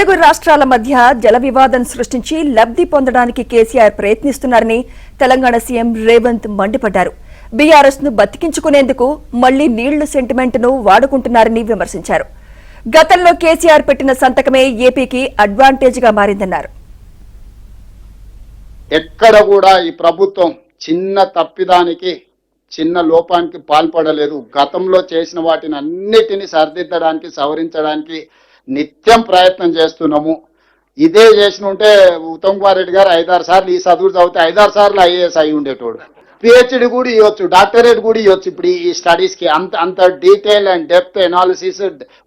తెలుగు రాష్ట్రాల మధ్య జల వివాదం సృష్టించి లబ్ధి పొందడానికి కేసీఆర్ ప్రయత్నిస్తున్నారని తెలంగాణ సీఎం రేవంత్ మండిపడ్డారు. బీఆర్ఎస్ ను బతికించుకునేందుకు మళ్లీ నీళ్లు సెంటిమెంట్ ను వాడుకుంటున్నారని విమర్శించారు. గతంలో కేసీఆర్ పెట్టిన సంతకమే ఏపీకి అడ్వాంటేజ్ గా మారిందన్నారు. ఎక్కడ కూడా ఈ ప్రభుత్వం చిన్న తప్పిదానికి చిన్న లోపానికి పాల్పడలేదు. గతంలో చేసిన వాటిని అన్నిటిని సరిదిద్దడానికి సవరించడానికి నిత్యం ప్రయత్నం చేస్తున్నాము. ఇదే చేసిన ఉంటే ఉత్తమ్ కుమార్ రెడ్డి గారు 5-6 సార్లు ఈ చదువు చదివితే 5-6 సార్లు ఐఏఎస్ అయి ఉండేటోడు. పిహెచ్డి కూడా ఇవ్వచ్చు, డాక్టరేట్ కూడా ఇవ్వచ్చు. ఇప్పుడు ఈ స్టడీస్ కి అంత డీటెయిల్ అండ్ డెప్త్ ఎనాలిసిస్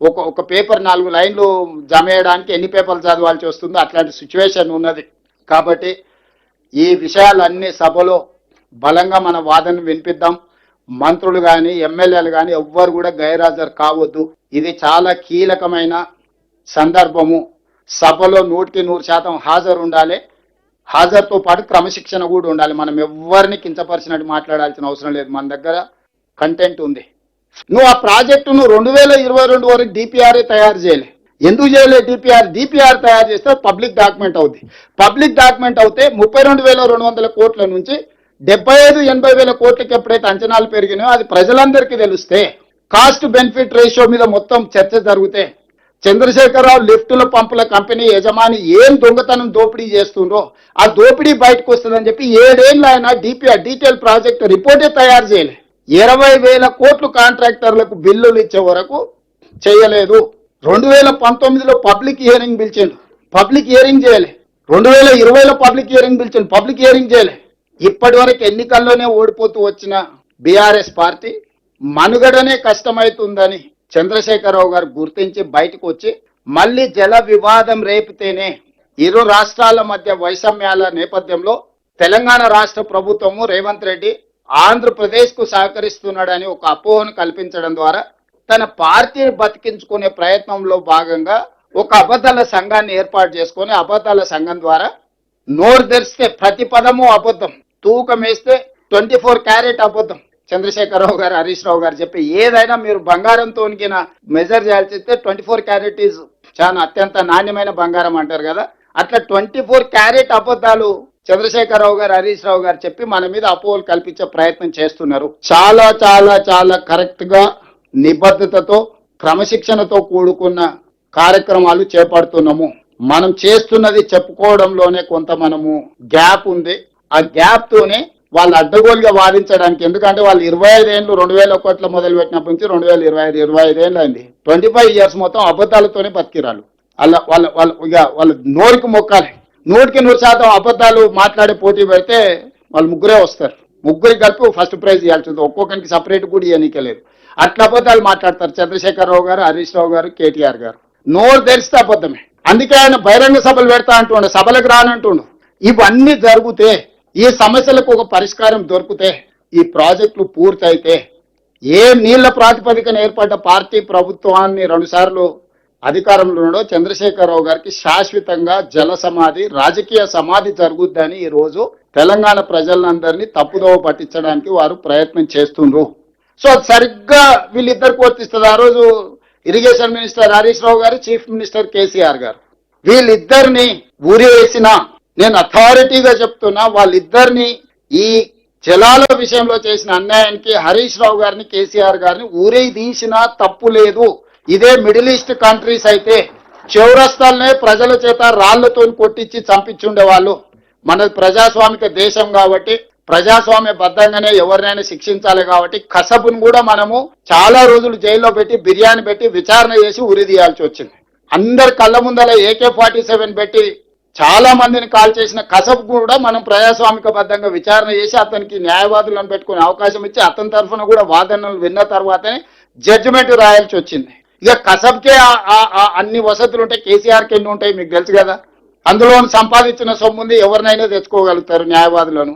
ఒక పేపర్ 4 లైన్లు జమ చేయడానికి ఎన్ని పేపర్లు చదవాల్సి వస్తుందో అట్లాంటి సిచ్యువేషన్ ఉన్నది. కాబట్టి ఈ విషయాలన్నీ సభలో బలంగా మన వాదన వినిపిద్దాం. మంత్రులు కానీ ఎమ్మెల్యేలు కానీ ఎవ్వరు కూడా గైర్హాజరు కావద్దు. ఇది చాలా కీలకమైన సందర్భము. సభలో 100% హాజరు ఉండాలి. హాజరుతో పాటు క్రమశిక్షణ కూడా ఉండాలి. మనం ఎవరిని కించపరిచినట్టు మాట్లాడాల్సిన అవసరం లేదు. మన దగ్గర కంటెంట్ ఉంది. నువ్వు ఆ ప్రాజెక్టును 2022 వరకు డిపిఆర్ఏ తయారు చేయలే. ఎందుకు చేయలేదు? డిపిఆర్ తయారు చేస్తే పబ్లిక్ డాక్యుమెంట్ అవుతుంది. పబ్లిక్ డాక్యుమెంట్ అవుతే 32,200 కోట్ల నుంచి 75,000-80,000 కోట్లకి ఎప్పుడైతే అంచనాలు పెరిగినాయో అది ప్రజలందరికీ తెలిస్తే కాస్ట్ బెనిఫిట్ రేషియో మీద మొత్తం చర్చ జరిగితే చంద్రశేఖరరావు లిఫ్టుల పంపుల కంపెనీ యజమాని ఏం దొంగతనం దోపిడీ చేస్తుండ్రో ఆ దోపిడీ బయటకు వస్తుందని చెప్పి 7 ఏళ్ళు ఆయన డిపిఆర్ డీటెయిల్ ప్రాజెక్ట్ రిపోర్టే తయారు చేయలే. 20,000 కోట్లు కాంట్రాక్టర్లకు బిల్లులు ఇచ్చే వరకు చేయలేదు. 2019లో పబ్లిక్ హియరింగ్ పిలిచిండు, పబ్లిక్ హియరింగ్ చేయలే. 2020లో పబ్లిక్ హియరింగ్ పిలిచిండు, పబ్లిక్ హియరింగ్ చేయలే. ఇప్పటి వరకు ఎన్నికల్లోనే ఓడిపోతూ వచ్చిన బీఆర్ఎస్ పార్టీ మనుగడనే కష్టమవుతుందని చంద్రశేఖరరావు గారు గుర్తించి బయటకు వచ్చి మళ్ళీ జల వివాదం రేపితేనే ఇరు రాష్ట్రాల మధ్య వైషమ్యాల నేపథ్యంలో తెలంగాణ రాష్ట్ర ప్రభుత్వము రేవంత్ రెడ్డి ఆంధ్రప్రదేశ్ కు సహకరిస్తున్నాడని ఒక అపోహను కల్పించడం ద్వారా తన పార్టీని బతికించుకునే ప్రయత్నంలో భాగంగా ఒక అబద్ధాల సంఘాన్ని ఏర్పాటు చేసుకొని అబద్ధాల సంఘం ద్వారా నోరు తెరిస్తే ప్రతి పదము అబద్ధం, తూకం వేస్తే 24 క్యారెట్ అబద్ధం. చంద్రశేఖరరావు గారు, హరీష్ రావు గారు చెప్పి ఏదైనా మీరు బంగారంతో మెజర్ చేయాల్సి వస్తే 24 క్యారెట్ ఈజ్ చాలా అత్యంత నాణ్యమైన బంగారం అంటారు కదా. అట్లా 24 క్యారెట్ అబద్ధాలు చంద్రశేఖరరావు గారు, హరీష్ రావు గారు చెప్పి మన మీద అపోహలు కల్పించే ప్రయత్నం చేస్తున్నారు. చాలా చాలా చాలా కరెక్ట్ గా నిబద్ధతతో క్రమశిక్షణతో కూడుకున్న కార్యక్రమాలు చేపడుతున్నాము. మనం చేస్తున్నది చెప్పుకోవడంలోనే కొంత మనము గ్యాప్ ఉంది. ఆ గ్యాప్ తోనే వాళ్ళు అడ్డగోలుగా వాదించడానికి, ఎందుకంటే వాళ్ళు 25 ఏళ్ళు 2000 కోట్ల మొదలు పెట్టినప్పటి నుంచి 2025 ఏళ్ళు అయింది. 25 ఇయర్స్ మొత్తం అబద్ధాలతోనే బతికిరాలు. వాళ్ళ నోరుకి మొక్కాలి. 100% అబద్ధాలు మాట్లాడే పోటీ పెడితే వాళ్ళు ముగ్గురే వస్తారు. ముగ్గురికి కలిపి ఫస్ట్ ప్రైజ్ ఇవ్వాల్సి ఉంది. ఒక్కొక్కరికి సపరేట్ కూడా ఇవ్వనీకలేదు. అట్లా అబద్ధాలు మాట్లాడతారు చంద్రశేఖరరావు గారు, హరీష్ రావు గారు, కేటీఆర్ గారు. నోరు తెరిస్తే అబద్ధమే. అందుకే ఆయన బహిరంగ సభలు పెడతా అంటుండే, సభలకు రానంటుండు. ఇవన్నీ జరిగితే ఈ సమస్యలకు ఒక పరిష్కారం దొరికితే ఈ ప్రాజెక్టులు పూర్తయితే ఏ నీళ్ల ప్రాతిపదికన ఏర్పడ్డ పార్టీ ప్రభుత్వాన్ని 2 సార్లు అధికారంలో ఉండో చంద్రశేఖరరావు గారికి శాశ్వతంగా జల సమాధి, రాజకీయ సమాధి జరుగుద్దని ఈ రోజు తెలంగాణ ప్రజలందరినీ తప్పుదోవ పట్టించడానికి వారు ప్రయత్నం చేస్తుండ్రు. సో సరిగ్గా వీళ్ళిద్దరికి వర్తిస్తుంది. ఆ రోజు ఇరిగేషన్ మినిస్టర్ హరీష్ రావు గారు, చీఫ్ మినిస్టర్ కేసీఆర్ గారు, వీళ్ళిద్దరిని ఊరి వేసిన, నేను అథారిటీగా చెప్తున్నా, వాళ్ళిద్దరిని ఈ జలాల విషయంలో చేసిన అన్యాయానికి హరీష్ రావు గారిని, కేసీఆర్ గారిని ఊరే తీసినా తప్పు లేదు. ఇదే మిడిల్ ఈస్ట్ కంట్రీస్ అయితే చౌరస్తాలనే ప్రజల చేత రాళ్లతో కొట్టించి చంపించుండే వాళ్ళు. మనది ప్రజాస్వామిక దేశం కాబట్టి ప్రజాస్వామ్య బద్దంగానే ఎవరినైనా శిక్షించాలి కాబట్టి కసబును కూడా మనము చాలా రోజులు జైల్లో పెట్టి బిర్యానీ పెట్టి విచారణ చేసి ఉరి తీయాల్సి వచ్చింది. అందరి కళ్ళ ముందల AK-47 పెట్టి చాలా మందిని కాల్ చేసిన కసబ్ కూడా మనం ప్రజాస్వామిక బద్దంగా విచారణ చేసి అతనికి న్యాయవాదులను పెట్టుకునే అవకాశం ఇచ్చి అతని తరఫున కూడా వాదనలు విన్న తర్వాతనే జడ్జిమెంట్ రాయాల్సి వచ్చింది. ఇక కసబ్కే అన్ని వసతులు ఉంటాయి, కేసీఆర్కి ఎన్ని ఉంటాయి మీకు తెలుసు కదా. అందులో సంపాదించిన సొమ్ముంది ఎవరినైనా తెచ్చుకోగలుగుతారు న్యాయవాదులను.